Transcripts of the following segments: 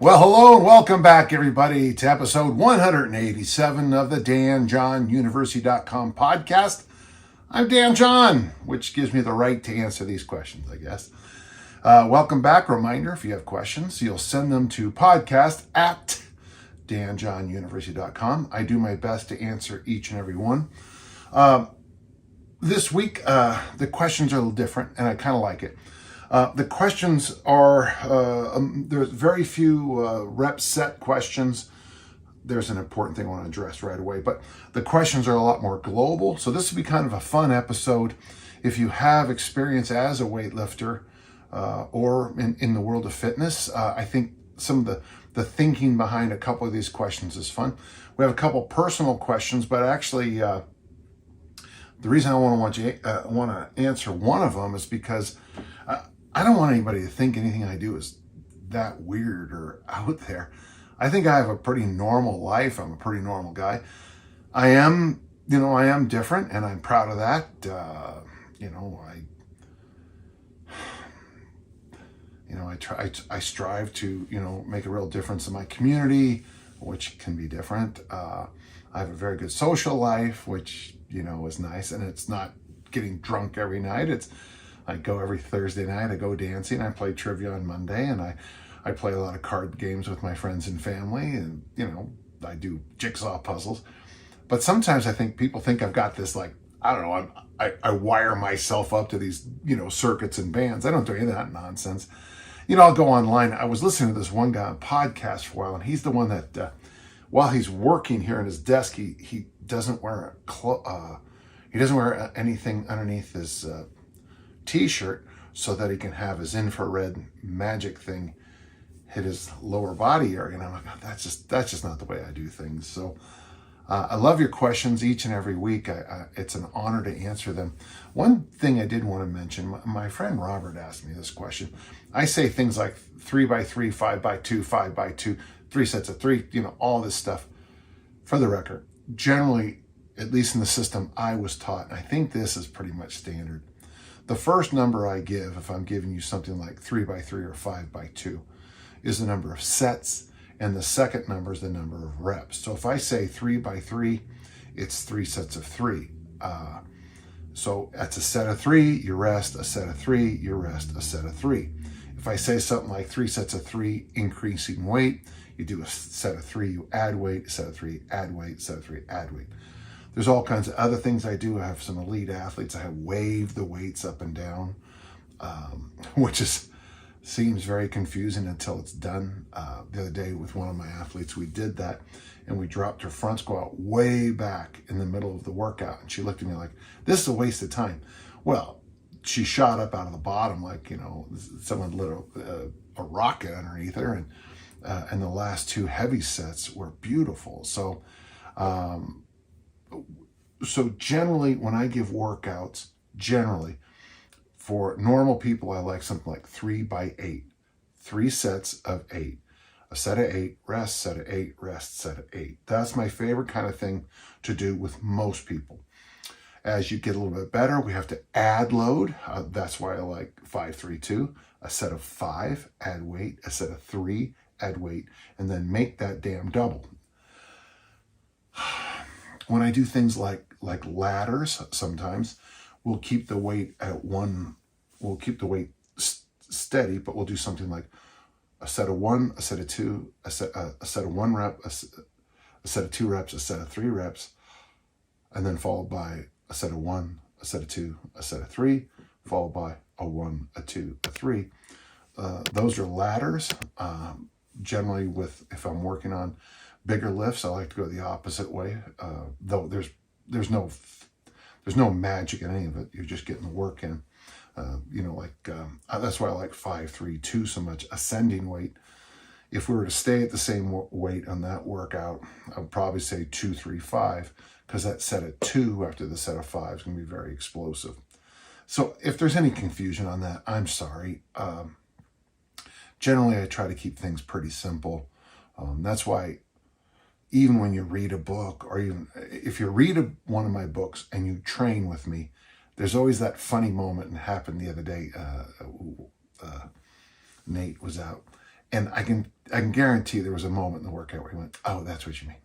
Well, hello and welcome back, everybody, to episode 187 of the DanJohnUniversity.com podcast. I'm Dan John, which gives me the right to answer these questions, I guess. Welcome back. Reminder, if you have questions, you'll send them to podcast@DanJohnUniversity.com. I do my best to answer each and every one. This week, the questions are a little different, and I kind of like it. The questions are, there's very few rep set questions. There's an important thing I want to address right away, but the questions are a lot more global. So this will be kind of a fun episode. If you have experience as a weightlifter or in the world of fitness, I think some of the thinking behind a couple of these questions is fun. We have a couple personal questions, but actually the reason I want to answer one of them is because I don't want anybody to think anything I do is that weird or out there. I think I have a pretty normal life. I'm a pretty normal guy. I am different, and I'm proud of that. I strive to, make a real difference in my community, which can be different. I have a very good social life, which, is nice, and it's not getting drunk every night. I go every Thursday night, I go dancing, I play trivia on Monday, and I play a lot of card games with my friends and family, and, I do jigsaw puzzles. But sometimes I think people think I've got this, I wire myself up to these, circuits and bands. I don't do any of that nonsense. I'll go online. I was listening to this one guy on podcast for a while, and he's the one that, while he's working here at his desk, he doesn't wear anything underneath his t-shirt so that he can have his infrared magic thing hit his lower body area. And I'm like, that's just not the way I do things. So I love your questions each and every week. It's an honor to answer them. One thing I did want to mention, my friend Robert asked me this question. I say things like 3x3, 5x2, 5x2, 3 sets of 3, all this stuff. For the record, generally, at least in the system I was taught, and I think this is pretty much standard, the first number I give, if I'm giving you something like 3x3 or 5x2, is the number of sets, and the second number is the number of reps. So if I say 3x3, it's 3 sets of 3. So that's a set of 3, you rest, a set of 3, you rest, a set of 3. If I say something like 3 sets of 3 increasing weight, you do a set of 3, you add weight, a set of 3, add weight, a set of 3, add weight. There's all kinds of other things I do. I have some elite athletes. I have waved the weights up and down, which seems very confusing until it's done. The other day with one of my athletes, we did that, and we dropped her front squat way back in the middle of the workout, and she looked at me like, this is a waste of time. Well, she shot up out of the bottom like, someone lit a rocket underneath her, and the last 2 heavy sets were beautiful. So generally, when I give workouts, for normal people, I like something like 3x8, 3 sets of 8, a set of 8, rest, set of 8, rest, set of 8. That's my favorite kind of thing to do with most people. As you get a little bit better, we have to add load. That's why I like 5-3-2, a set of 5, add weight, a set of 3, add weight, and then make that damn double. When I do things like ladders, sometimes we'll keep the weight steady, but we'll do something like a set of 1, a set of 2, a set of 1 rep, a set of 2 reps, a set of 3 reps, and then followed by a set of 1, a set of 2, a set of 3, followed by a 1, a 2, a 3. Those are ladders. Generally, if I'm working on bigger lifts, I like to go the opposite way. Though there's no magic in any of it. You're just getting the work in. That's why I like 5-3-2 so much. Ascending weight. If we were to stay at the same weight on that workout, I would probably say 2-3-5, because that set of 2 after the set of 5 is going to be very explosive. So if there's any confusion on that, I'm sorry. Generally, I try to keep things pretty simple. That's why even when you read a book, or even if you read one of my books and you train with me, there's always that funny moment, and it happened the other day. Nate was out, And I can guarantee there was a moment in the workout where he went, oh, that's what you mean.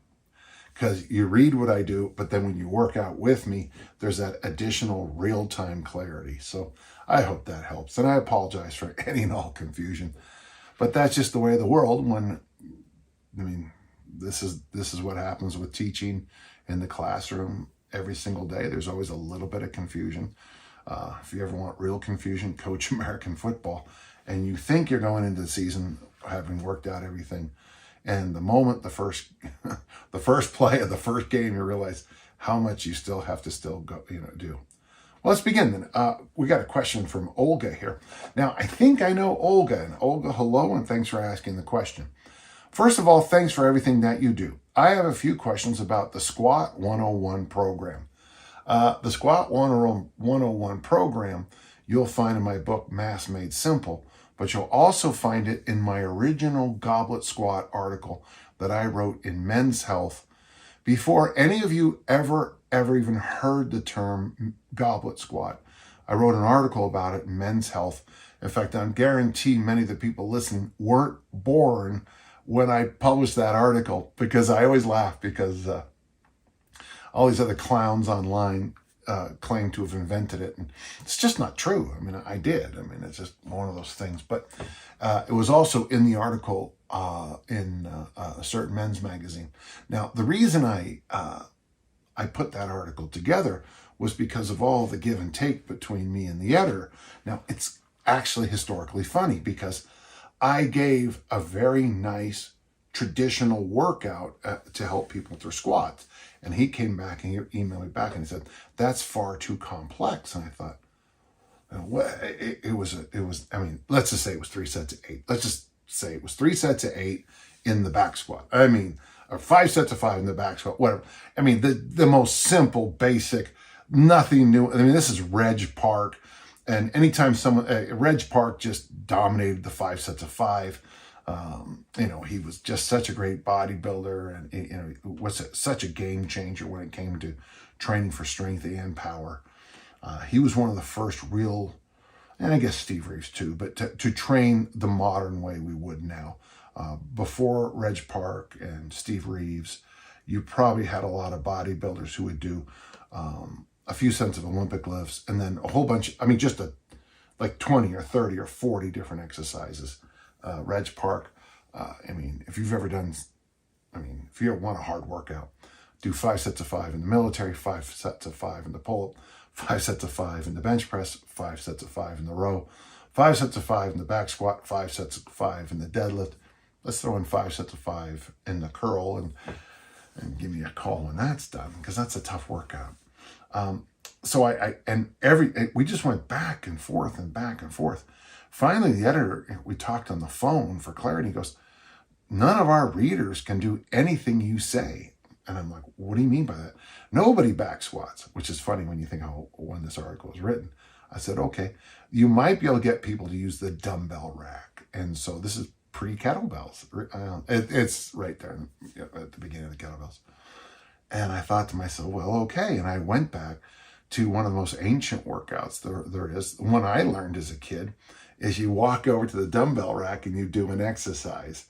Because you read what I do, but then when you work out with me, there's that additional real-time clarity. So I hope that helps. And I apologize for any and all confusion. But that's just the way of the world when, I mean, this is what happens with teaching in the classroom every single day. There's always a little bit of confusion. If you ever want real confusion, coach American football. And you think you're going into the season having worked out everything. And the moment the first play of the first game, you realize how much you still have to go, do. Well, let's begin then. We got a question from Olga here. Now, I think I know Olga. And Olga, hello, and thanks for asking the question. First of all, thanks for everything that you do. I have a few questions about the Squat 101 program. The Squat 101 program you'll find in my book, Mass Made Simple, but you'll also find it in my original Goblet Squat article that I wrote in Men's Health before any of you ever even heard the term Goblet Squat. I wrote an article about it in Men's Health. In fact, I guarantee many of the people listening weren't born when I published that article, because I always laugh because all these other clowns online claim to have invented it. And it's just not true. I mean, I did. I mean, it's just one of those things. But it was also in the article in a certain men's magazine. Now, the reason I put that article together was because of all the give and take between me and the editor. Now, it's actually historically funny because I gave a very nice traditional workout to help people with their squats. And he came back and he emailed me back and he said, that's far too complex. And I thought, it was, I mean, let's just say it was 3 sets of 8. Let's just say it was 3 sets of 8 in the back squat. I mean, or 5 sets of 5 in the back squat, whatever. I mean, the most simple, basic, nothing new. I mean, this is Reg Park. And anytime Reg Park just dominated the 5 sets of 5. He was just such a great bodybuilder and, was such a game changer when it came to training for strength and power. He was one of the first real, and I guess Steve Reeves too, but to train the modern way we would now. Before Reg Park and Steve Reeves, you probably had a lot of bodybuilders who would do a few sets of Olympic lifts and then a whole bunch, just like 20 or 30 or 40 different exercises. Reg Park, if you've ever done, if you ever want a hard workout, do 5 sets of 5 in the military, 5 sets of 5 in the pull-up, 5 sets of 5 in the bench press, 5 sets of 5 in the row, 5 sets of 5 in the back squat, 5 sets of 5 in the deadlift. Let's throw in 5 sets of 5 in the curl and give me a call when that's done, because that's a tough workout. We just went back and forth and back and forth. Finally, the editor, we talked on the phone for clarity. He goes, none of our readers can do anything you say. And I'm like, what do you mean by that? Nobody back squats, which is funny when you think when this article was written. I said, okay, you might be able to get people to use the dumbbell rack. And so this is pre-kettlebells. It's right there at the beginning of the kettlebells. And I thought to myself, well, okay. And I went back to one of the most ancient workouts there is. The one I learned as a kid is you walk over to the dumbbell rack and you do an exercise.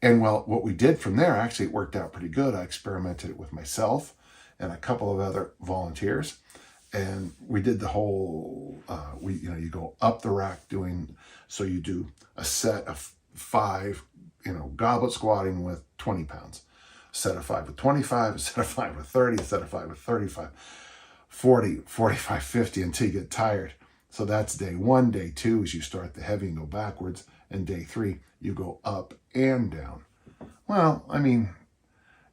And well, what we did from there, actually it worked out pretty good. I experimented it with myself and a couple of other volunteers. And we did the whole, you go up the rack so you do a set of 5, goblet squatting with 20 pounds. A set of 5 with 25, a set of 5 with 30, a set of 5 with 35, 40, 45, 50 until you get tired. So that's day 1. Day 2 is you start the heavy and go backwards. And day 3, you go up and down. Well,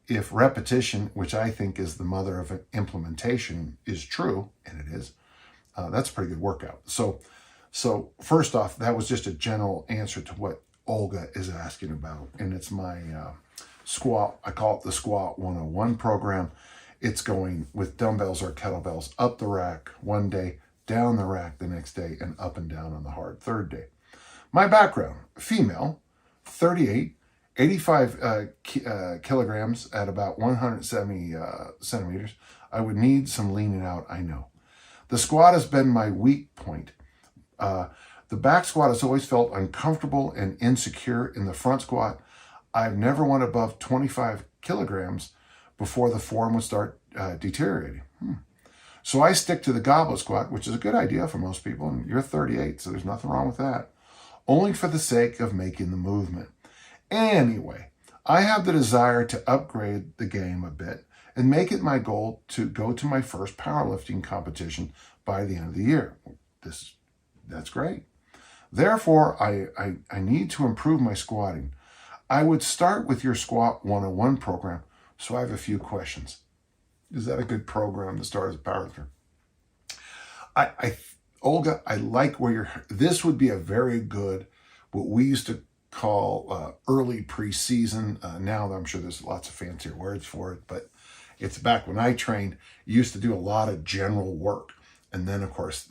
if repetition, which I think is the mother of implementation, is true, and it is, that's a pretty good workout. So first off, that was just a general answer to what Olga is asking about. And it's my squat, I call it the Squat 101 program. It's going with dumbbells or kettlebells up the rack one day, down the rack the next day, and up and down on the hard third day. My background, female, 38, 85 kilograms at about 170 centimeters. I would need some leaning out, I know. The squat has been my weak point. The back squat has always felt uncomfortable and insecure. In the front squat, I've never went above 25 kilograms before the form would start deteriorating. So I stick to the goblet squat, which is a good idea for most people, and you're 38, so there's nothing wrong with that, only for the sake of making the movement. Anyway, I have the desire to upgrade the game a bit and make it my goal to go to my first powerlifting competition by the end of the year. That's great. Therefore, I need to improve my squatting. I would start with your Squat 101 program, so I have a few questions. Is that a good program to start as a powerlifter? Olga, I like where you're. This would be a very good, what we used to call early preseason. Now I'm sure there's lots of fancier words for it, but it's back when I trained. You used to do a lot of general work, and then of course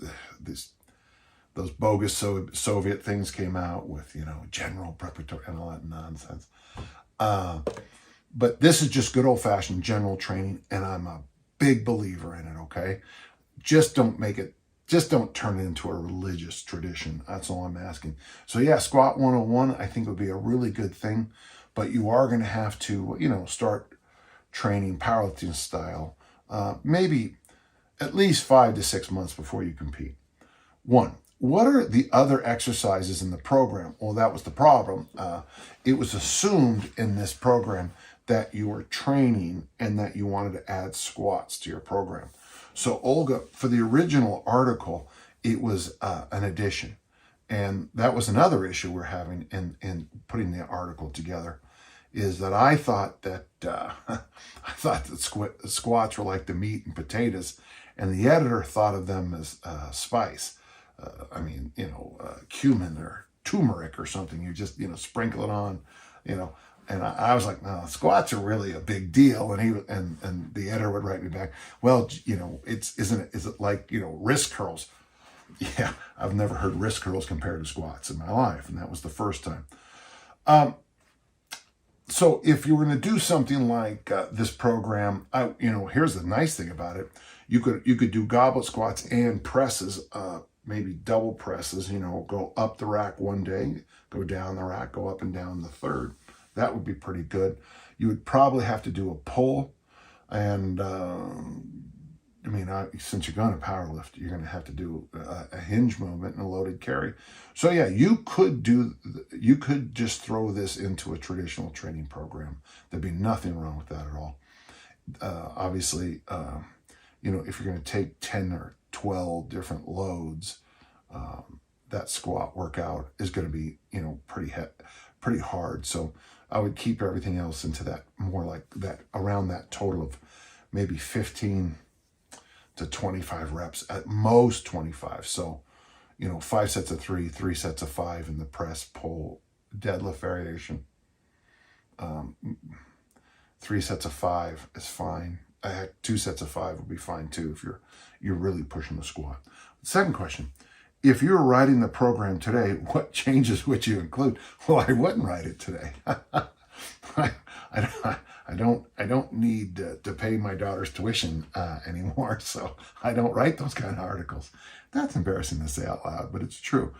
those bogus Soviet things came out with general preparatory and all that nonsense. But this is just good old-fashioned general training, and I'm a big believer in it, okay? Just don't turn it into a religious tradition. That's all I'm asking. So yeah, Squat 101, I think would be a really good thing, but you are going to have to, start training powerlifting style, maybe at least 5 to 6 months before you compete. One, what are the other exercises in the program? Well, that was the problem. It was assumed in this program that you were training and that you wanted to add squats to your program. So Olga, for the original article, it was an addition. And that was another issue we're having in putting the article together, is that I thought that squats were like the meat and potatoes, and the editor thought of them as spice. Cumin or turmeric or something. You just, sprinkle it on, And I was like, no, squats are really a big deal. And the editor would write me back, well, is it like, wrist curls? Yeah, I've never heard wrist curls compared to squats in my life. And that was the first time. So if you were going to do something like this program, here's the nice thing about it. You could do goblet squats and presses, maybe double presses, go up the rack one day, go down the rack, go up and down the third. That would be pretty good. You would probably have to do a pull, and since you're going to powerlift, you're going to have to do a hinge movement and a loaded carry. So yeah, you could just throw this into a traditional training program. There'd be nothing wrong with that at all. Obviously, if you're going to take 10 or 12 different loads, that squat workout is going to be, pretty hard. So I would keep everything else into that, more like that, around that total of maybe 15 to 25 reps, at most 25. So, 5 sets of 3, 3 sets of 5 in the press, pull, deadlift variation. 3 sets of 5 is fine. 2 sets of 5 would be fine too if you're really pushing the squat. Second question. If you were writing the program today, what changes would you include? Well, I wouldn't write it today. I don't need to pay my daughter's tuition anymore, so I don't write those kind of articles. That's embarrassing to say out loud, but it's true.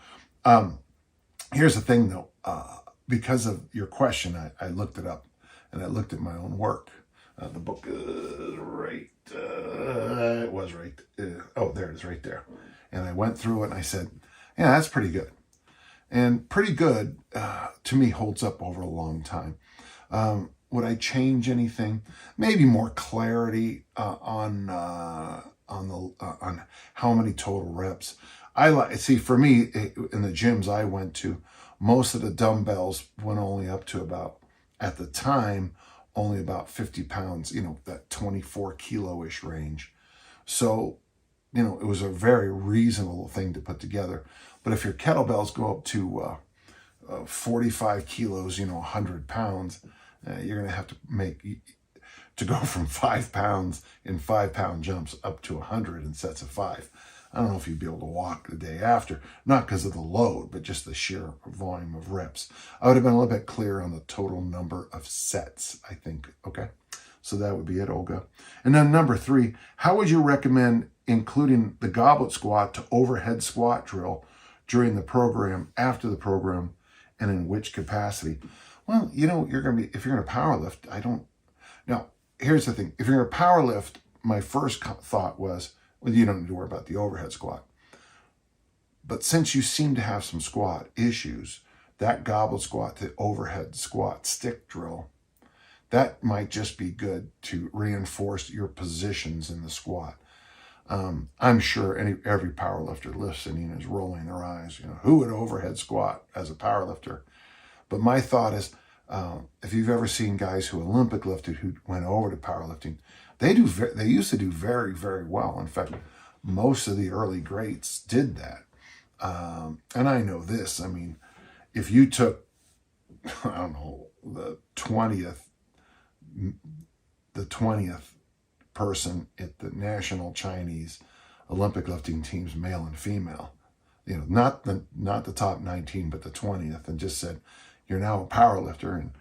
Here's the thing, though. Because of your question, I looked it up, and I looked at my own work. The book is right. It was right. There it is, right there. And I went through it and I said, yeah, that's pretty good. And pretty good, to me, holds up over a long time. Would I change anything? Maybe more clarity on how many total reps. For me, in the gyms I went to, most of the dumbbells went only up to about, at the time, only about 50 pounds, that 24 kilo-ish range. So, it was a very reasonable thing to put together. But if your kettlebells go up to 45 kilos, 100 pounds, you're going to have to go from 5 pounds in 5-pound jumps up to 100 in sets of 5. I don't know if you'd be able to walk the day after, not because of the load, but just the sheer volume of reps. I would have been a little bit clearer on the total number of sets, I think. Okay, so that would be it, Olga. And then number 3, how would you recommend including the goblet squat to overhead squat drill during the program, after the program, and in which capacity? Well, you know, if you're going to power lift, now, here's the thing. If you're going to power lift, my first thought was, well, you don't need to worry about the overhead squat. But since you seem to have some squat issues, that goblet squat to overhead squat stick drill, that might just be good to reinforce your positions in the squat. I'm sure every power lifter listening is rolling their eyes. You know, who would overhead squat as a power lifter? But my thought is, if you've ever seen guys who Olympic lifted who went over to powerlifting, they used to do very, very well. In fact, most of the early greats did that. And I know this. I mean, if you took, I don't know, the 20th person at the national Chinese Olympic lifting teams, male and female, you know, not the top 19, but the 20th, and just said, you're now a power lifter, and,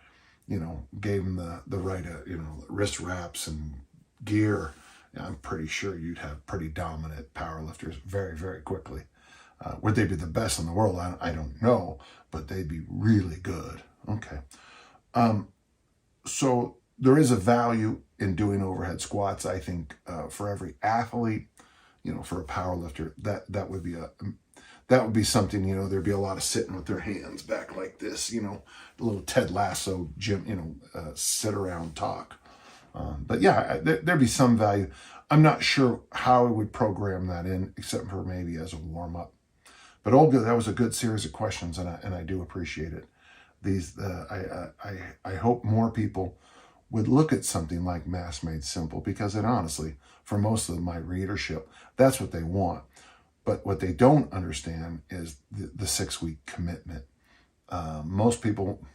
you know, gave them the right, wrist wraps and gear, I'm pretty sure you'd have pretty dominant power lifters very, very quickly. Would they be the best in the world? I don't know, but they'd be really good. Okay. So there is a value in doing overhead squats. I think for every athlete, you know, for a power lifter, that would be something, you know, there'd be a lot of sitting with their hands back like this, you know, a little Ted Lasso gym, you know, sit around talk. But yeah, there'd be some value. I'm not sure how I would program that in, except for maybe as a warm up. But all good. That was a good series of questions, and I do appreciate it. I hope more people would look at something like Mass Made Simple, because it honestly, for most of my readership, that's what they want. But what they don't understand is the 6-week commitment. Most people,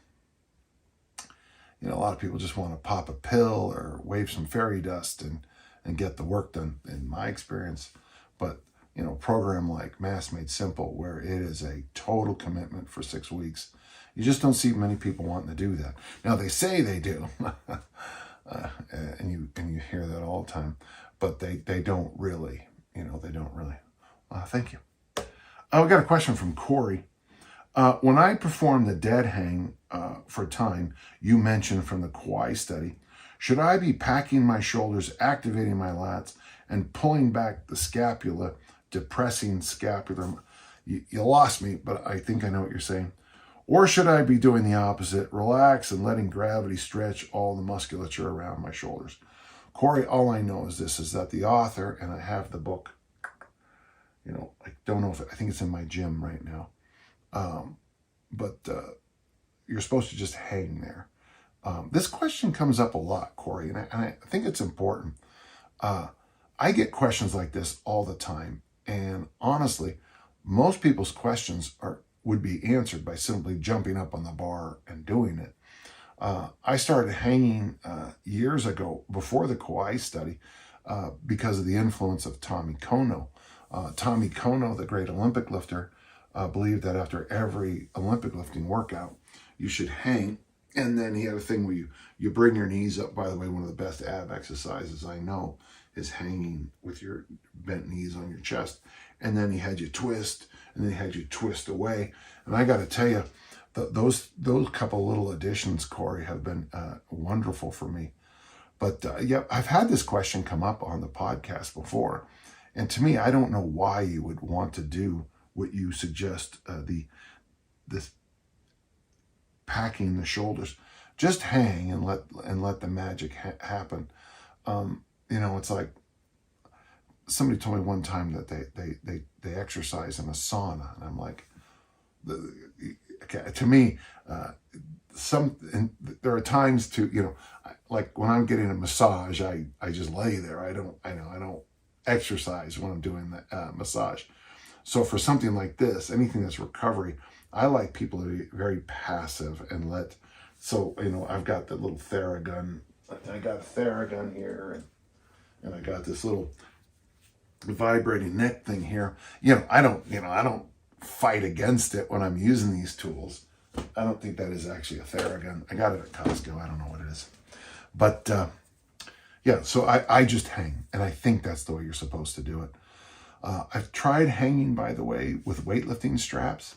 you know, a lot of people just want to pop a pill or wave some fairy dust and get the work done, in my experience. But, you know, a program like Mass Made Simple, where it is a total commitment for 6 weeks, you just don't see many people wanting to do that. Now, they say they do, and you hear that all the time, but they don't really, you know, they don't really. Thank you. We got a question from Corey. When I perform the dead hang for time you mentioned from the Kauai study, should I be packing my shoulders, activating my lats, and pulling back the scapula, depressing scapular? You lost me, but I think I know what you're saying. Or should I be doing the opposite, relax and letting gravity stretch all the musculature around my shoulders? Corey, all I know is this, is that the author, and I have the book, you know, I don't know I think it's in my gym right now. But you're supposed to just hang there. This question comes up a lot, Corey, and I think it's important. I get questions like this all the time. And honestly, most people's questions would be answered by simply jumping up on the bar and doing it. I started hanging years ago, before the Kauai study, because of the influence of Tommy Kono. Tommy Kono, the great Olympic lifter, believed that after every Olympic lifting workout, you should hang. And then he had a thing where you bring your knees up. By the way, one of the best ab exercises I know is hanging with your bent knees on your chest. And then he had you twist, and then he had you twist away. And I got to tell you, those couple little additions, Corey, have been wonderful for me. But yeah, I've had this question come up on the podcast before. And to me, I don't know why you would want to do what you suggest, this packing the shoulders. Just hang and let the magic happen. You know, it's like somebody told me one time that they exercise in a sauna, and I'm like, okay, to me, there are times to, you know, like when I'm getting a massage, I just lay there. I don't exercise when I'm doing the massage. So for something like this, anything that's recovery, I like people to be very passive and so, you know, I've got the little Theragun. I got a Theragun here, and I got this little vibrating neck thing here. You know, I don't fight against it when I'm using these tools. I don't think that is actually a Theragun. I got it at Costco. I don't know what it is. But yeah, so I just hang, and I think that's the way you're supposed to do it. I've tried hanging, by the way, with weightlifting straps.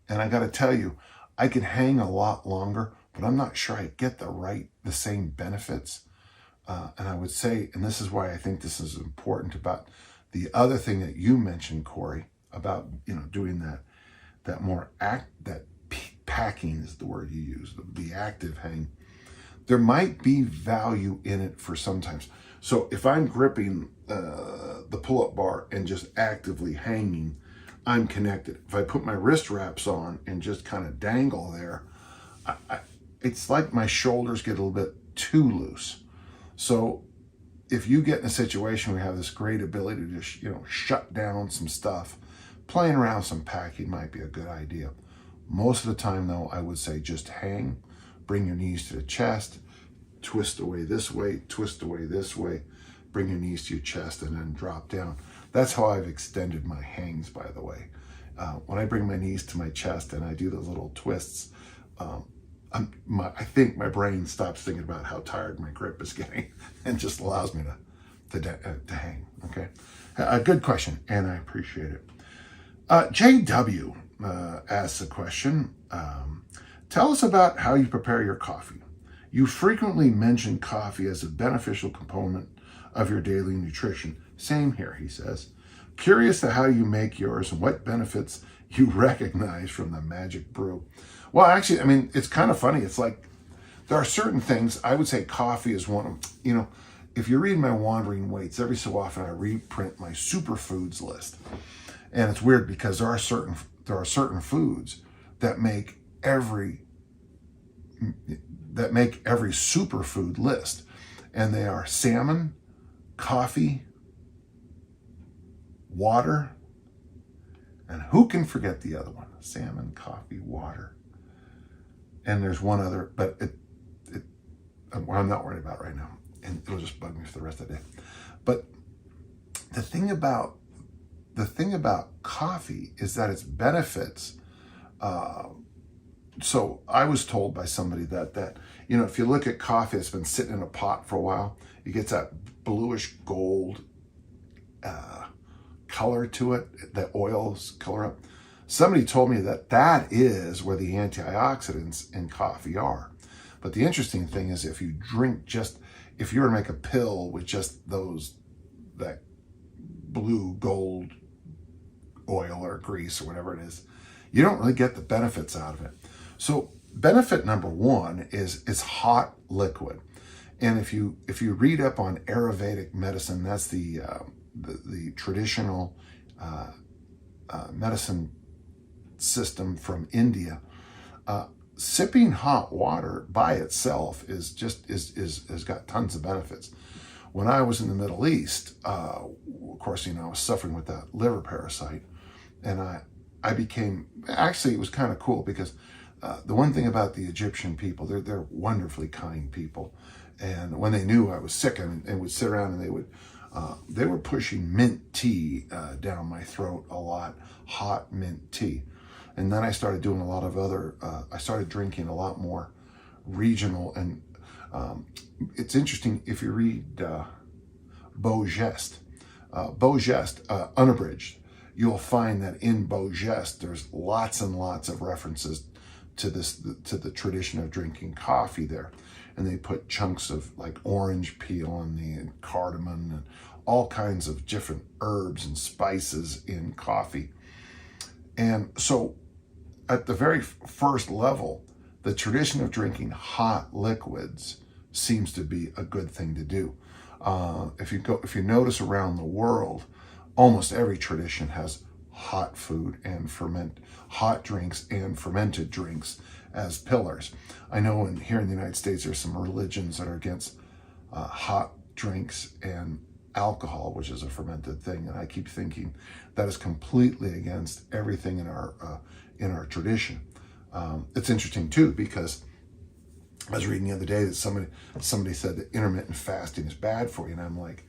And I got to tell you, I can hang a lot longer, but I'm not sure I get the same benefits. And I would say, and this is why I think this is important about the other thing that you mentioned, Corey, about, doing that more packing is the word you use, the active hang. There might be value in it for sometimes. So if I'm gripping the pull-up bar and just actively hanging, I'm connected. If I put my wrist wraps on and just kind of dangle there, it's like my shoulders get a little bit too loose. So if you get in a situation where you have this great ability to just, shut down some stuff, playing around some packing might be a good idea. Most of the time, though, I would say just hang, bring your knees to the chest, twist away this way, twist away this way, bring your knees to your chest, and then drop down. That's how I've extended my hangs, by the way. When I bring my knees to my chest and I do those little twists, I think my brain stops thinking about how tired my grip is getting and just allows me to hang. Okay, a good question, and I appreciate it. JW asks a question. Tell us about how you prepare your coffee. You frequently mention coffee as a beneficial component of your daily nutrition. Same here, he says. Curious to how you make yours and what benefits you recognize from the magic brew. Well, actually, it's kind of funny. It's like there are certain things. I would say coffee is one of them. If you read my Wandering Weights, every so often I reprint my superfoods list. And it's weird because there are certain foods that make every superfood list. And they are salmon, coffee, water, and who can forget the other one? Salmon, coffee, water. And there's one other, but I'm not worried about it right now. And it'll just bug me for the rest of the day. But the thing about coffee is that its benefits. So I was told by somebody that if you look at coffee that's been sitting in a pot for a while, it gets that bluish gold color to it, the oils color up. Somebody told me that is where the antioxidants in coffee are. But the interesting thing is if you were to make a pill with just that blue gold oil or grease or whatever it is, you don't really get the benefits out of it. So benefit number one is it's hot liquid. And if you read up on Ayurvedic medicine, that's the traditional medicine system from India. Sipping hot water by itself has got tons of benefits. When I was in the Middle East, of course, I was suffering with that liver parasite, and I became, actually it was kind of cool because the one thing about the Egyptian people, they're wonderfully kind people. And when they knew I was sick, they would sit around and they were pushing mint tea down my throat a lot, hot mint tea. And then I started doing a lot of I started drinking a lot more regional. And it's interesting, if you read Beau Geste, unabridged, you'll find that in Beau Geste, there's lots and lots of references to the tradition of drinking coffee there. And they put chunks of like orange peel and cardamom and all kinds of different herbs and spices in coffee. And so at the very first level, the tradition of drinking hot liquids seems to be a good thing to do. If you notice around the world, almost every tradition has hot food and hot drinks and fermented drinks as pillars. I know here in the United States, there's some religions that are against hot drinks and alcohol, which is a fermented thing. And I keep thinking that is completely against everything in our tradition. It's interesting too, because I was reading the other day that somebody said that intermittent fasting is bad for you. And I'm like,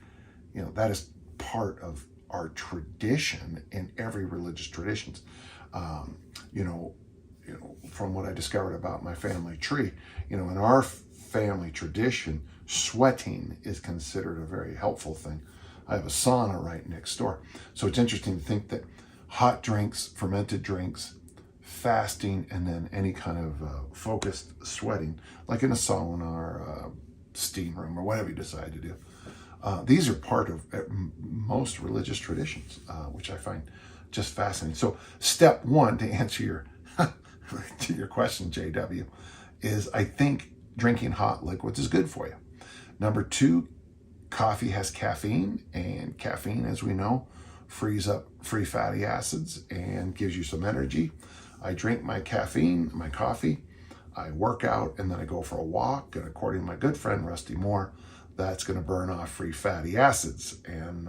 that is part of our tradition in every religious traditions. From what I discovered about my family tree, in our family tradition, sweating is considered a very helpful thing. I have a sauna right next door. So it's interesting to think that hot drinks, fermented drinks, fasting, and then any kind of focused sweating, like in a sauna or a steam room or whatever you decide to do. These are part of most religious traditions, which I find just fascinating. So step one, to answer your to your question, JW, is I think drinking hot liquids is good for you. Number two, coffee has caffeine, and caffeine, as we know, frees up free fatty acids and gives you some energy. I drink my caffeine, my coffee, I work out, and then I go for a walk, and according to my good friend Rusty Moore, that's going to burn off free fatty acids. And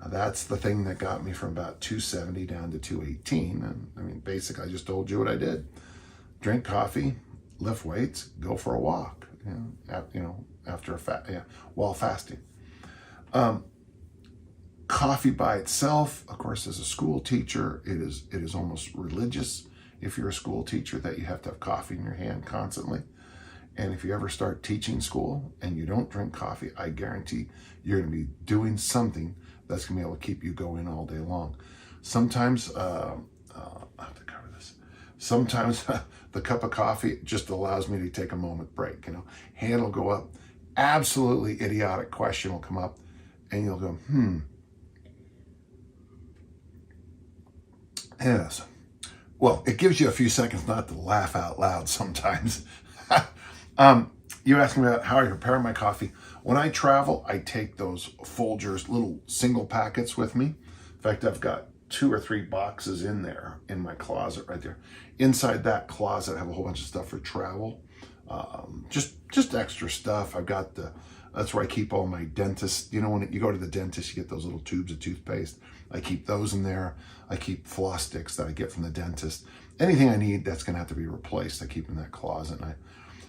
that's the thing that got me from about 270 down to 218. And I mean, basically, I just told you what I did. Drink coffee, lift weights, go for a walk, after while fasting. Coffee by itself, of course, as a school teacher, it is almost religious if you're a school teacher that you have to have coffee in your hand constantly. And if you ever start teaching school and you don't drink coffee, I guarantee you're going to be doing something that's going to be able to keep you going all day long. Sometimes, I'll have to cover this. Sometimes the cup of coffee just allows me to take a moment break. Hand will go up. Absolutely idiotic question will come up, and you'll go, Yes. Well, it gives you a few seconds not to laugh out loud sometimes. You asked me about how I prepare my coffee. When I travel, I take those Folgers little single packets with me. In fact, I've got 2 or 3 boxes in there in my closet right there. Inside that closet, I have a whole bunch of stuff for travel. Just extra stuff. I've got that's where I keep all my dentist. When you go to the dentist, you get those little tubes of toothpaste. I keep those in there. I keep floss sticks that I get from the dentist. Anything I need that's going to have to be replaced, I keep in that closet.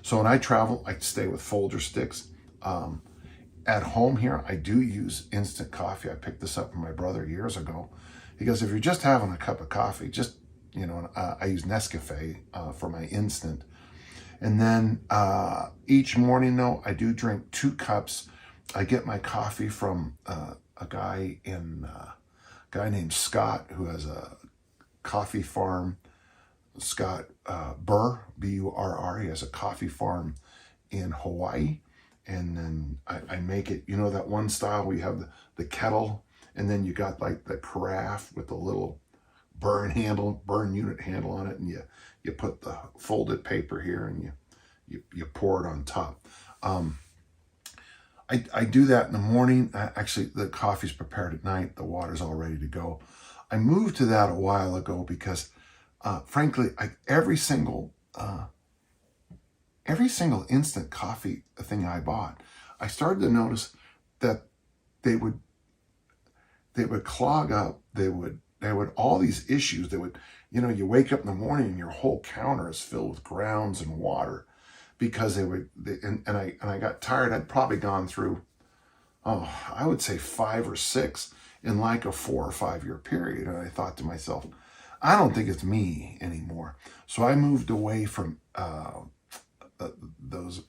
So when I travel, I stay with Folger sticks. At home here, I do use instant coffee. I picked this up from my brother years ago. He goes, if you're just having a cup of coffee, I use Nescafe for my instant. And then each morning, though, I do drink 2 cups. I get my coffee from a guy named Scott, who has a coffee farm. Scott Burr, B-U-R-R. He has a coffee farm in Hawaii. And then I make it, that one style where you have the kettle, and then you got like the carafe with the little burn unit handle on it, and you put the folded paper here, and you pour it on top. I do that in the morning. Actually, the coffee's prepared at night. The water's all ready to go. I moved to that a while ago because, frankly, every single instant coffee thing I bought, I started to notice that they would clog up. They would all these issues. They would, you wake up in the morning and your whole counter is filled with grounds and water because and I got tired. I'd probably gone through, I would say 5 or 6 in like a 4 or 5 year period. And I thought to myself, I don't think it's me anymore. So I moved away from those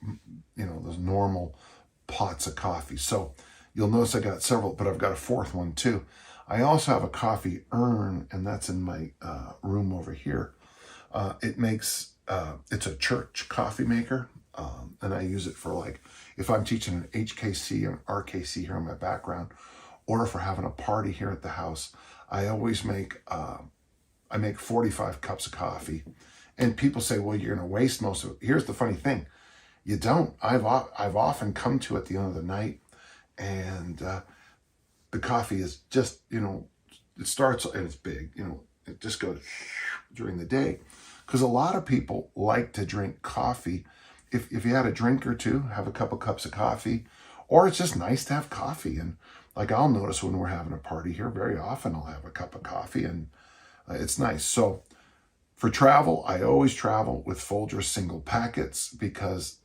normal pots of coffee. So you'll notice I got several, but I've got a 4th one too. I also have a coffee urn, and that's in my room over here. It's a church coffee maker, and I use it for if I'm teaching an HKC or an RKC here in my background, or if we're having a party here at the house. I always make 45 cups of coffee. And people say, well, you're going to waste most of it. Here's the funny thing. You don't. I've often come to at the end of the night, and the coffee is just, it starts and it's big, it just goes during the day. Because a lot of people like to drink coffee. If you had a drink or two, have a couple cups of coffee, or it's just nice to have coffee. And I'll notice when we're having a party here, very often I'll have a cup of coffee, and it's nice. So for travel, I always travel with Folgers single packets because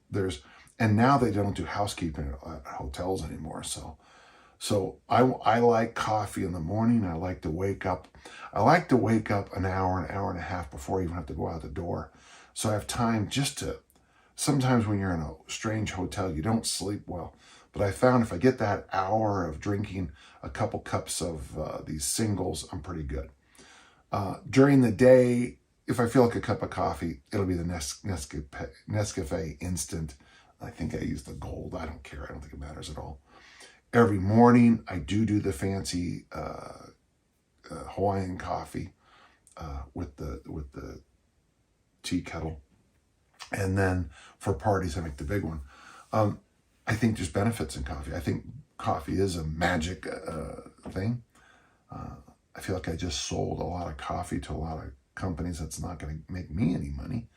and now they don't do housekeeping at hotels anymore. So I like coffee in the morning. I like to wake up an hour and a half before I even have to go out the door. So I have time sometimes when you're in a strange hotel, you don't sleep well, But I found if I get that hour of drinking a couple cups of these singles, I'm pretty good. During the day, if I feel like a cup of coffee, it'll be the Nescafe Instant. I think I use the Gold. I don't care. I don't think it matters at all. Every morning, I do the fancy Hawaiian coffee with the tea kettle. And then for parties, I make the big one. I think there's benefits in coffee. I think coffee is a magic thing. I feel like I just sold a lot of coffee to a lot of companies that's not going to make me any money.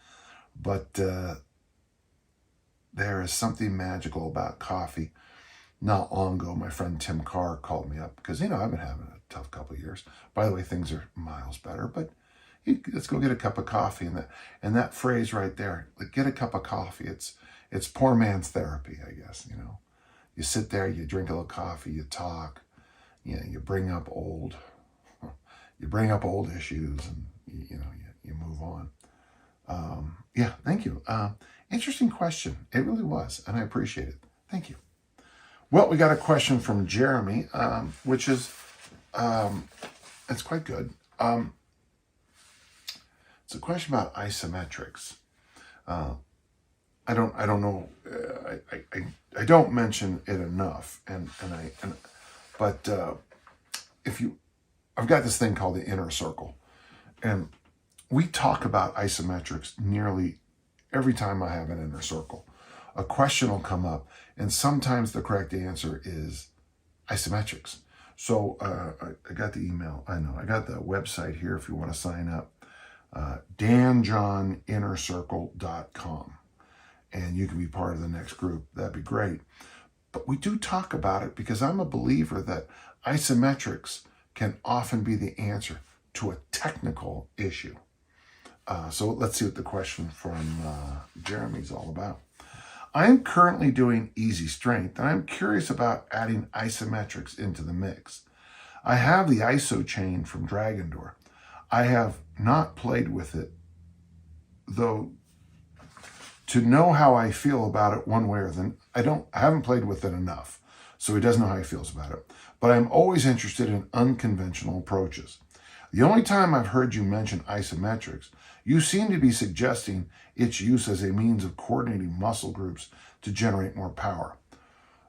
But there is something magical about coffee. Not long ago, my friend Tim Carr called me up because, I've been having a tough couple of years. By the way, things are miles better, but let's go get a cup of coffee. And that phrase right there, like, get a cup of coffee. It's poor man's therapy, I guess. You sit there, you drink a little coffee, you talk, you bring up old issues, and you move on. Thank you. Interesting question. It really was, and I appreciate it. Thank you. Well, we got a question from Jeremy, which is, it's quite good. It's a question about isometrics. I don't know. I don't mention it enough, but I've got this thing called the inner circle, and we talk about isometrics nearly every time I have an inner circle. A question will come up, and sometimes the correct answer is isometrics. So I got the email. I got the website here if you want to sign up. danjohninnercircle.com, and you can be part of the next group. That'd be great. But we do talk about it because I'm a believer that isometrics can often be the answer to a technical issue. So let's see what the question from Jeremy is all about. I'm currently doing easy strength, and I'm curious about adding isometrics into the mix. I have the iso chain from Dragon Door. I have not played with it, though, to know how I feel about it one way or the other. I haven't played with it enough, so he doesn't know how he feels about it. But I'm always interested in unconventional approaches. The only time I've heard you mention isometrics, you seem to be suggesting its use as a means of coordinating muscle groups to generate more power.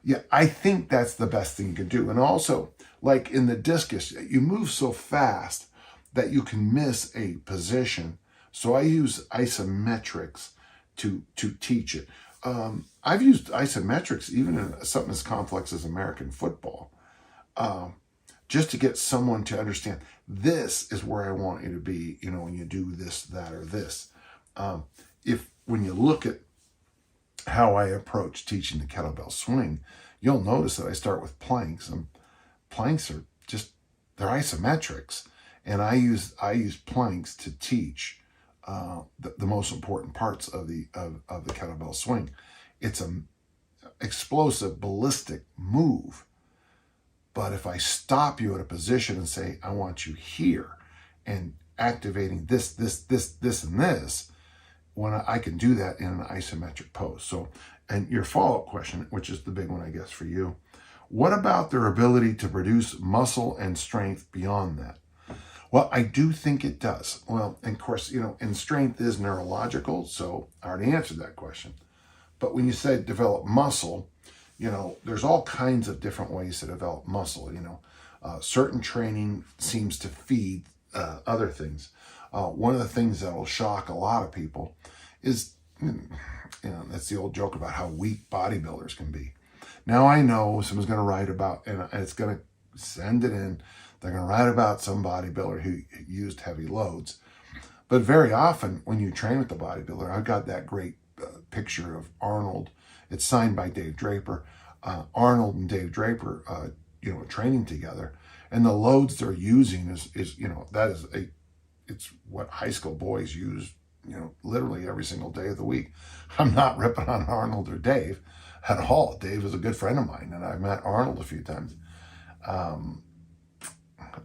Yeah, I think that's the best thing you can do. And also, like in the discus, you move so fast that you can miss a position. So I use isometrics to teach it. I've used isometrics even in something as complex as American football, just to get someone to understand this is where I want you to be, when you do this, that, or this. When you look at how I approach teaching the kettlebell swing, you'll notice that I start with planks, and planks are they're isometrics. And I use planks to teach the most important parts of the kettlebell swing. It's an explosive, ballistic move. But if I stop you at a position and say, I want you here, and activating this, and this, when I can do that in an isometric pose. So, and your follow-up question, which is the big one, I guess, for you, what about their ability to produce muscle and strength beyond that? Well, I do think it does. Well, and of course, and strength is neurological, so I already answered that question. But when you say develop muscle, there's all kinds of different ways to develop muscle. Certain training seems to feed other things. One of the things that will shock a lot of people is, that's the old joke about how weak bodybuilders can be. Now I know someone's going to write about, and it's going to send it in, they're going to write about some bodybuilder who used heavy loads. But very often when you train with the bodybuilder, I've got that great picture of Arnold. It's signed by Dave Draper. Arnold and Dave Draper, training together, and the loads they're using is it's what high school boys use, literally every single day of the week. I'm not ripping on Arnold or Dave at all. Dave is a good friend of mine, and I've met Arnold a few times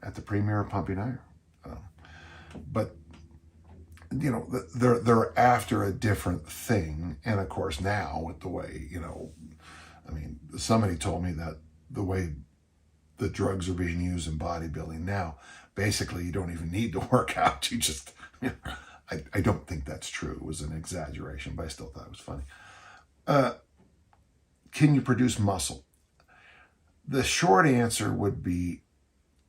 at the premiere of Pumping Iron. But they're after a different thing, and of course now with the way I mean, somebody told me that the way the drugs are being used in bodybuilding now, basically you don't even need to work out. You just, I don't think that's true. It was an exaggeration, but I still thought it was funny. Can you produce muscle? The short answer would be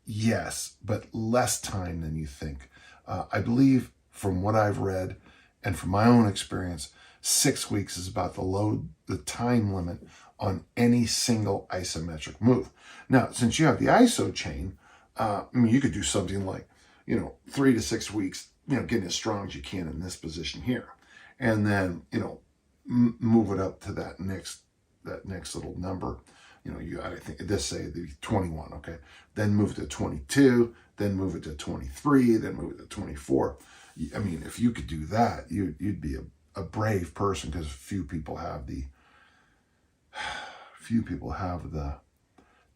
yes, but less time than you think. I believe from what I've read and from my own experience, 6 weeks is about the time limit on any single isometric move. Now, since you have the iso chain, I mean, you could do something like, 3 to 6 weeks, getting as strong as you can in this position here. And then, move it up to that next little number. I think this say the 21, okay? Then move it to 22, then move it to 23, then move it to 24. I mean, if you could do that, you'd be a brave person, because few people have the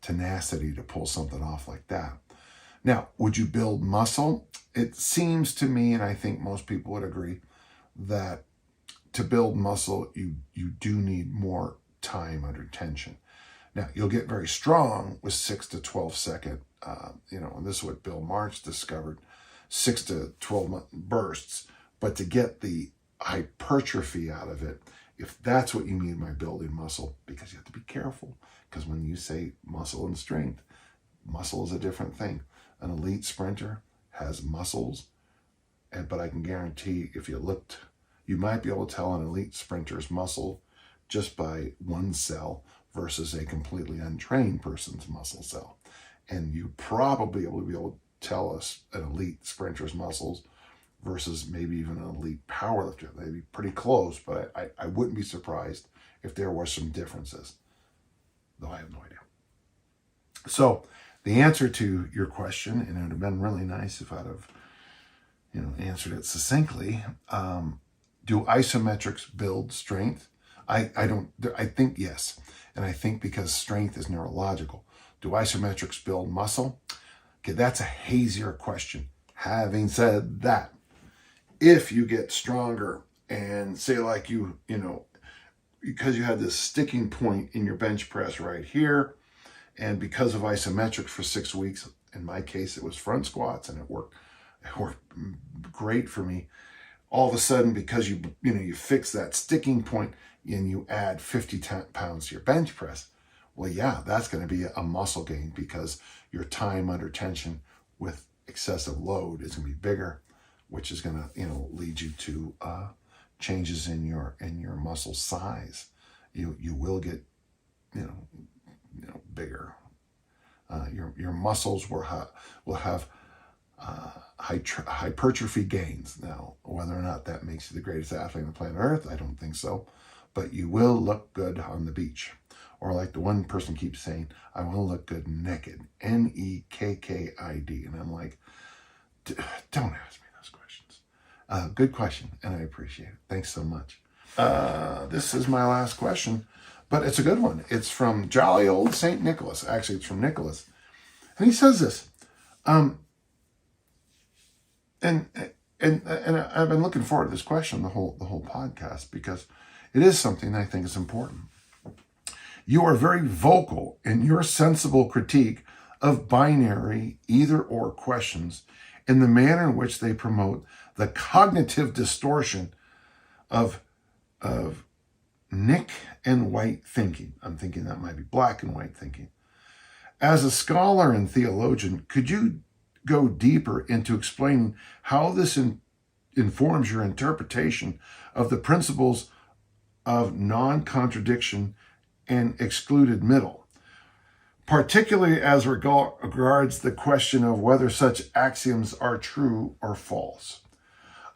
tenacity to pull something off like that. Now, would you build muscle? It seems to me, and I think most people would agree, that to build muscle, you do need more time under tension. Now, you'll get very strong with 6 to 12 second, and this is what Bill March discovered, 6 to 12 month bursts. But to get the hypertrophy out of it, if that's what you mean by building muscle, because you have to be careful, because when you say muscle and strength, muscle is a different thing. An elite sprinter has muscles, but I can guarantee if you looked, you might be able to tell an elite sprinter's muscle just by one cell versus a completely untrained person's muscle cell. And you probably will be able to tell us an elite sprinter's muscles versus maybe even an elite powerlifter. They'd be pretty close, but I wouldn't be surprised if there were some differences, though I have no idea. So the answer to your question, and it would have been really nice if I'd have answered it succinctly, do isometrics build strength? I think yes. And I think because strength is neurological. Do isometrics build muscle? Okay, that's a hazier question. Having said that, if you get stronger and say like because you had this sticking point in your bench press right here, and because of isometrics for 6 weeks, in my case, it was front squats and it worked great for me. All of a sudden, because you fix that sticking point and you add 50 pounds to your bench press, well, yeah, that's going to be a muscle gain, because your time under tension with excessive load is going to be bigger, which is going to lead you to changes in your muscle size. You will get bigger. Your muscles will have hypertrophy gains. Now, whether or not that makes you the greatest athlete on the planet Earth, I don't think so. But you will look good on the beach. Or like the one person keeps saying, I want to look good naked. Nekkid. And I'm like, don't ask me those questions. Good question, and I appreciate it. Thanks so much. This is my last question, but it's a good one. It's from jolly old St. Nicholas. Actually, it's from Nicholas. And he says this. And I've been looking forward to this question the whole podcast, because it is something that I think is important. You are very vocal in your sensible critique of binary either-or questions in the manner in which they promote the cognitive distortion of Nick and white thinking. I'm thinking that might be black and white thinking. As a scholar and theologian, could you go deeper into explaining how this informs your interpretation of the principles of non-contradiction and excluded middle, particularly as regards the question of whether such axioms are true or false?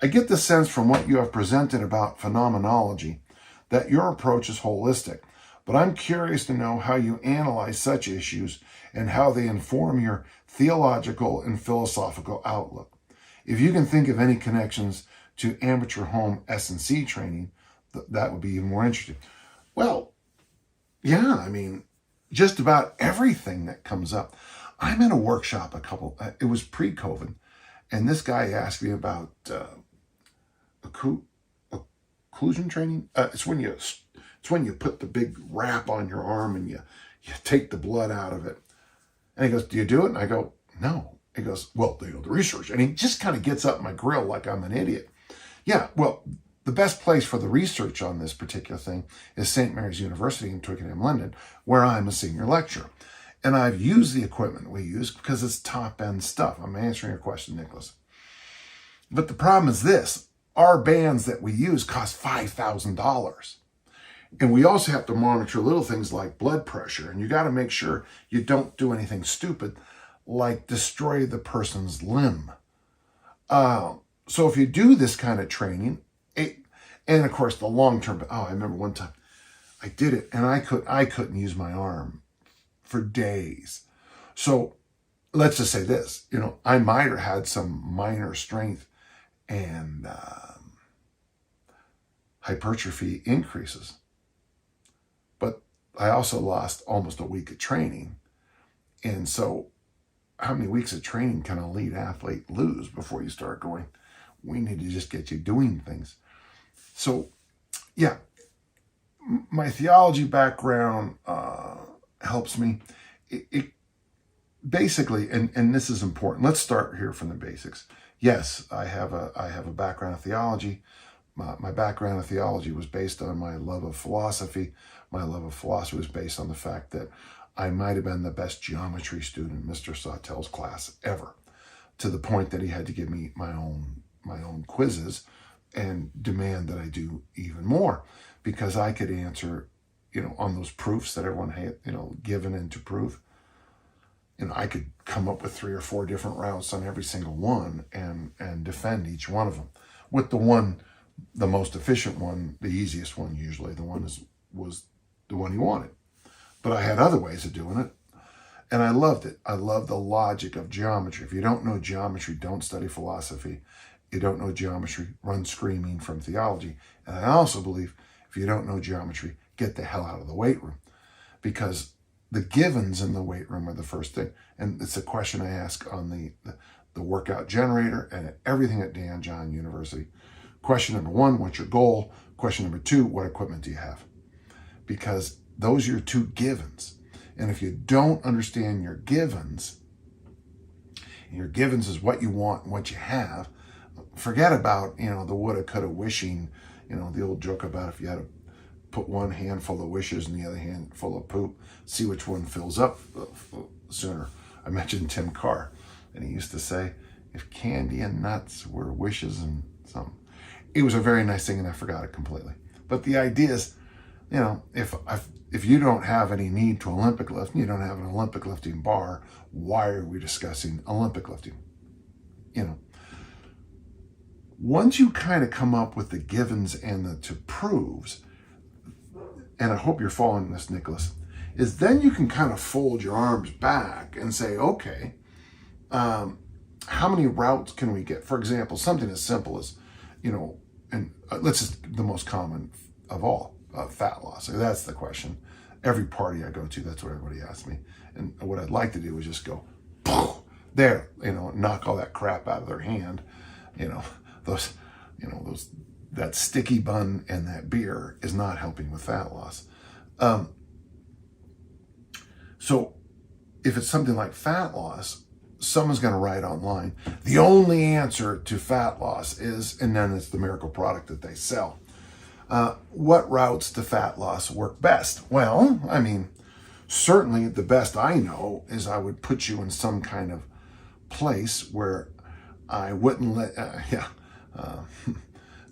I get the sense from what you have presented about phenomenology that your approach is holistic, but I'm curious to know how you analyze such issues and how they inform your theological and philosophical outlook. If you can think of any connections to amateur home S&C training, that would be even more interesting. Well, yeah, I mean, just about everything that comes up. I'm in a workshop it was pre-COVID, and this guy asked me about occlusion training. It's when you It's when you put the big wrap on your arm and you take the blood out of it. And he goes, do you do it? And I go, no. He goes, well, the research. And he just kind of gets up my grill like I'm an idiot. Yeah, well, the best place for the research on this particular thing is St. Mary's University in Twickenham, London, where I'm a senior lecturer. And I've used the equipment we use because it's top-end stuff. I'm answering your question, Nicholas. But the problem is this. Our bands that we use cost $5,000. And we also have to monitor little things like blood pressure. And you got to make sure you don't do anything stupid like destroy the person's limb. So if you do this kind of training, and of course the long-term, I remember one time I did it and I couldn't use my arm for days. So let's just say this, I might have had some minor strength and hypertrophy increases. But I also lost almost a week of training. And so how many weeks of training can an elite athlete lose before you start going, we need to just get you doing things? So, yeah, my theology background helps me. It basically, and this is important. Let's start here from the basics. Yes, I have a background of theology. My background of theology was based on my love of philosophy. My love of philosophy was based on the fact that I might have been the best geometry student in Mr. Sawtell's class ever, to the point that he had to give me my own quizzes and demand that I do even more, because I could answer, on those proofs that everyone had, given into proof. I could come up with 3 or 4 different routes on every single one and defend each one of them. With the most efficient one, the easiest one usually, was the one he wanted. But I had other ways of doing it, and I loved it. I loved the logic of geometry. If you don't know geometry, don't study philosophy. You don't know geometry, run screaming from theology. And I also believe if you don't know geometry, get the hell out of the weight room, because the givens in the weight room are the first thing. And it's a question I ask on the workout generator and everything at Dan John University. Question number 1, what's your goal? Question number 2, what equipment do you have? Because those are your 2 givens. And if you don't understand your givens, and your givens is what you want and what you have, forget about, the woulda, coulda, wishing, the old joke about if you had to put one handful of wishes and the other handful of poop, see which one fills up sooner. I mentioned Tim Carr, and he used to say, if candy and nuts were wishes and something. It was a very nice thing, and I forgot it completely. But the idea is, if you don't have any need to Olympic lift, and you don't have an Olympic lifting bar, why are we discussing Olympic lifting? Once you kind of come up with the givens and the to proves, and I hope you're following this, Nicholas, is then you can kind of fold your arms back and say, okay, how many routes can we get? For example, something as simple as, and let's just, the most common of all, fat loss. So that's the question. Every party I go to, that's what everybody asks me. And what I'd like to do is just go, there, knock all that crap out of their hand, that sticky bun and that beer is not helping with fat loss. So if it's something like fat loss, someone's going to write online, the only answer to fat loss is, and then it's the miracle product that they sell. What routes to fat loss work best? Well, certainly the best I know is I would put you in some kind of place where I wouldn't let,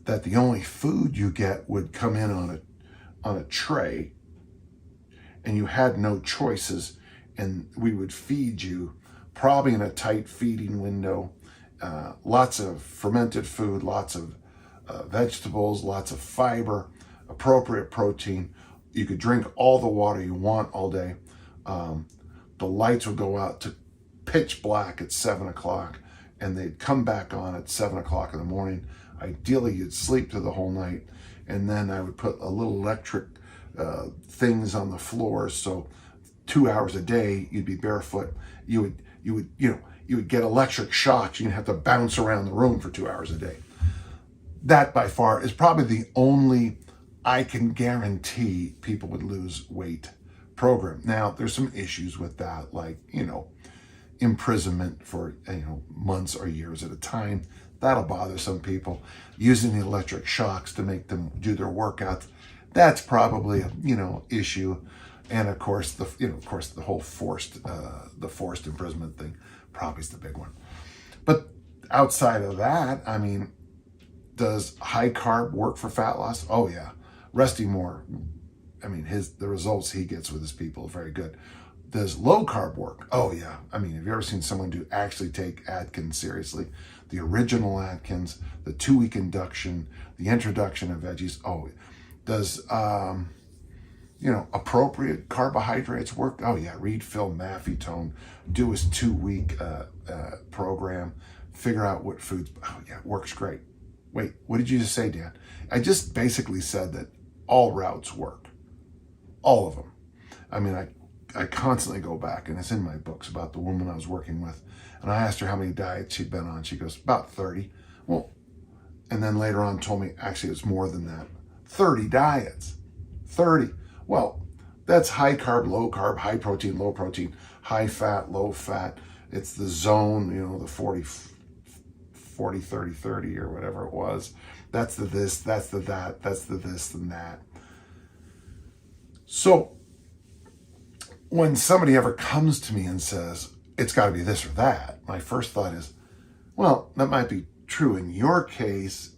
that the only food you get would come in on a tray, and you had no choices, and we would feed you probably in a tight feeding window, lots of fermented food, lots of vegetables, lots of fiber, appropriate protein. You could drink all the water you want all day. The lights would go out to pitch black at 7 o'clock, and they'd come back on at 7 o'clock in the morning. Ideally, you'd sleep through the whole night, and then I would put a little electric things on the floor, so 2 hours a day you'd be barefoot. You would get electric shocks. You'd have to bounce around the room for 2 hours a day. That by far is probably the only I can guarantee people would lose weight program. Now, there's some issues with that, like, imprisonment for, months or years at a time. That'll bother some people. Using the electric shocks to make them do their workouts, that's probably a, issue. And of course, the whole forced imprisonment thing probably is the big one. But outside of that, I mean, does high carb work for fat loss? Oh yeah. Rusty Moore, I mean, the results he gets with his people are very good. Does low carb work? Oh yeah. I mean, have you ever seen someone actually take Atkins seriously? The original Atkins, the 2-week induction, the introduction of veggies. Oh, does appropriate carbohydrates work? Oh yeah. Read Phil Maffetone, do his 2-week program, figure out what foods. Oh yeah, it works great. Wait, what did you just say, Dan? I just basically said that all routes work. All of them. I mean, I constantly go back, and it's in my books about the woman I was working with. And I asked her how many diets she'd been on. She goes, about 30. Well, and then later on told me, actually, it's more than that. 30 diets. 30. Well, that's high carb, low carb, high protein, low protein, high fat, low fat. It's the zone, the 40, 30, 30 or whatever it was. That's the this, that's the that, that's the this and that. So when somebody ever comes to me and says, it's got to be this or that, my first thought is, well, that might be true in your case,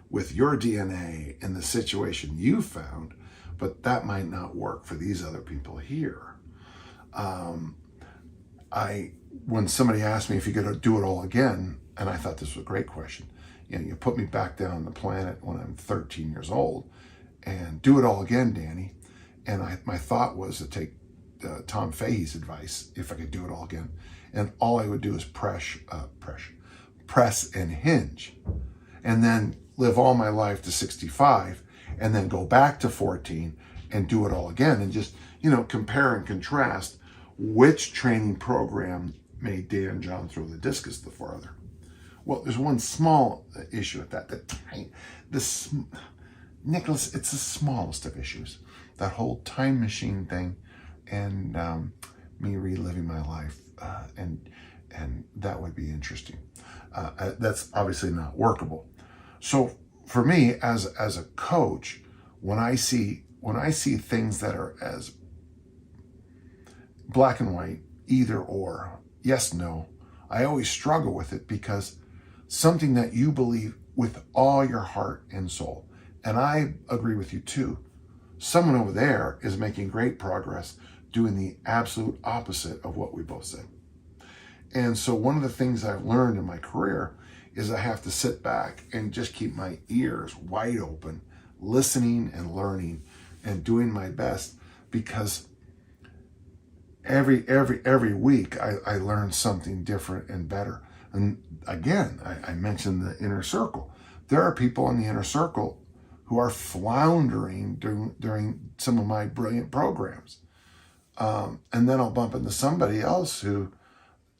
with your DNA in the situation you found, but that might not work for these other people here. When somebody asked me if you could do it all again, and I thought this was a great question. You put me back down on the planet when I'm 13 years old and do it all again, Danny. And my thought was to take Tom Fahey's advice, if I could do it all again. And all I would do is press and hinge, and then live all my life to 65, and then go back to 14 and do it all again. And just, compare and contrast which training program made Dan John throw the discus the farther. Well, there's one small issue with that. Nicholas, it's the smallest of issues. That whole time machine thing, and me reliving my life, and that would be interesting. That's obviously not workable. So for me, as a coach, when I see things that are as black and white, either or, yes, no, I always struggle with it, because something that you believe with all your heart and soul, and I agree with you too, someone over there is making great progress doing the absolute opposite of what we both said. And so one of the things I've learned in my career is I have to sit back and just keep my ears wide open, listening and learning and doing my best, because every week I learn something different and better. And again, I mentioned the inner circle. There are people in the inner circle who are floundering during some of my brilliant programs. And then I'll bump into somebody else who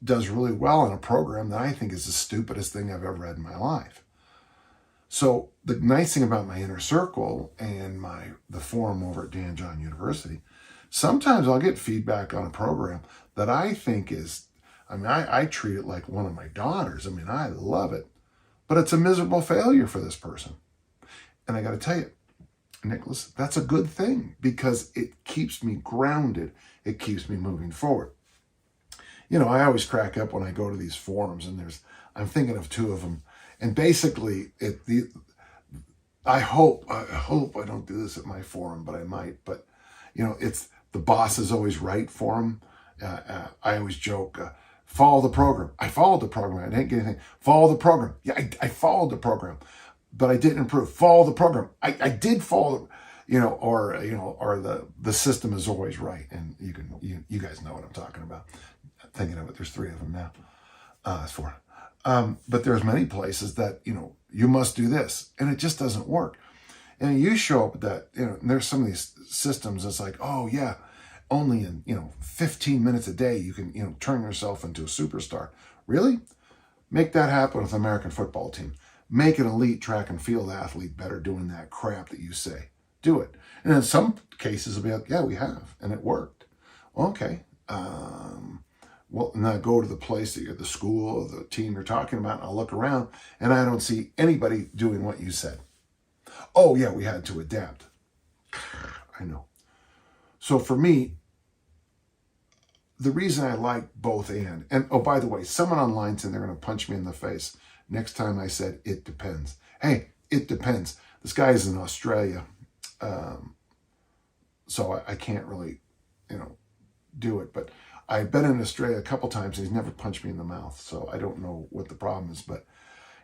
does really well in a program that I think is the stupidest thing I've ever read in my life. So the nice thing about my inner circle and the forum over at Dan John University, sometimes I'll get feedback on a program that I think is, I treat it like one of my daughters. I love it, but it's a miserable failure for this person. And I got to tell you, Nicholas, that's a good thing, because it keeps me grounded. It keeps me moving forward. I always crack up when I go to these forums, and I'm thinking of two of them. And basically, I hope I don't do this at my forum, but I might. But, it's the boss is always right forum. I always joke, follow the program. I followed the program. I didn't get anything. Follow the program. Yeah, I followed the program, but I didn't improve. Follow the program. I did follow, or the system is always right. And you guys know what I'm talking about. Thinking of it, there's 3 of them now. It's 4. But there's many places that, you must do this, and it just doesn't work. And you show up at that, and there's some of these systems that's like, oh yeah, only in, 15 minutes a day you can, turn yourself into a superstar. Really? Make that happen with the American football team. make an elite track and field athlete better doing that crap that you say. Do it. And in some cases, it'll be like, yeah, we have, and it worked. Okay. Well, now go to the place that you're, the school or the team you're talking about, and I'll look around, and I don't see anybody doing what you said. Oh, yeah, we had to adapt. I know. So for me, the reason I like both and oh, by the way, someone online said they're going to punch me in the face next time I said it depends. Hey, it depends. This guy is in Australia, so I can't really, do it. But I've been in Australia a couple times, and he's never punched me in the mouth, so I don't know what the problem is. But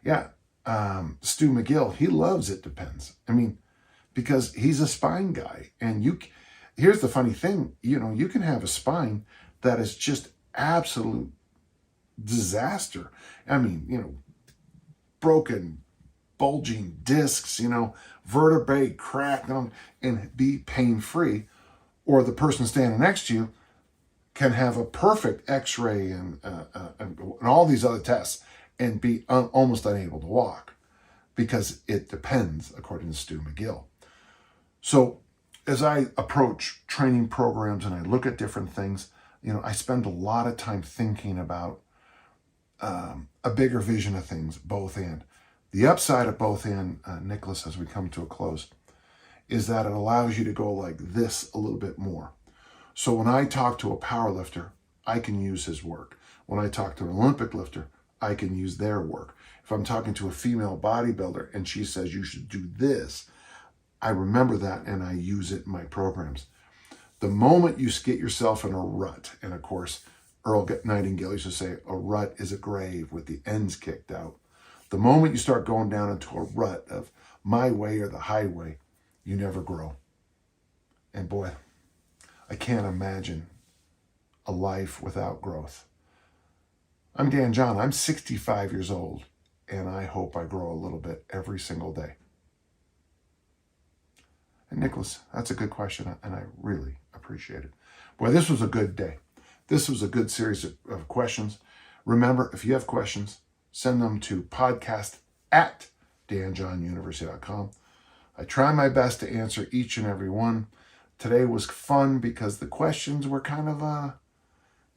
yeah, Stu McGill, he loves it depends. I mean, because he's a spine guy, and here's the funny thing, you can have a spine that is just absolute disaster. I mean, broken, bulging discs, vertebrae cracked, and be pain-free. Or the person standing next to you can have a perfect x-ray and all these other tests and be almost unable to walk, because it depends, according to Stu McGill. So as I approach training programs and I look at different things, I spend a lot of time thinking about a bigger vision of things, both and. The upside of both and, Nicholas, as we come to a close, is that it allows you to go like this a little bit more. So when I talk to a power lifter, I can use his work. When I talk to an Olympic lifter, I can use their work. If I'm talking to a female bodybuilder and she says you should do this, I remember that and I use it in my programs. The moment you get yourself in a rut, and of course, Earl Nightingale used to say, a rut is a grave with the ends kicked out. The moment you start going down into a rut of my way or the highway, you never grow. And boy, I can't imagine a life without growth. I'm Dan John. I'm 65 years old, and I hope I grow a little bit every single day. And Nicholas, that's a good question, and I really appreciate it. Boy, this was a good day. This was a good series of questions. Remember, if you have questions, send them to podcast@danjohnuniversity.com. I try my best to answer each and every one. Today was fun because the questions were kind of,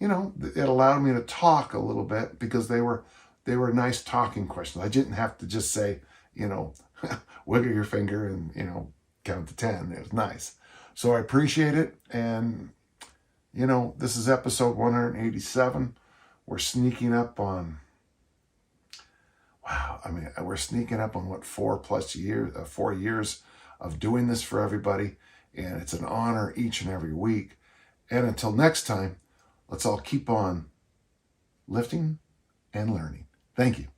it allowed me to talk a little bit because they were nice talking questions. I didn't have to just say, wiggle your finger and, count to 10. It was nice. So I appreciate it. And, this is episode 187. We're sneaking up on, we're sneaking up on 4 years of doing this for everybody. And it's an honor each and every week. And until next time, let's all keep on lifting and learning. Thank you.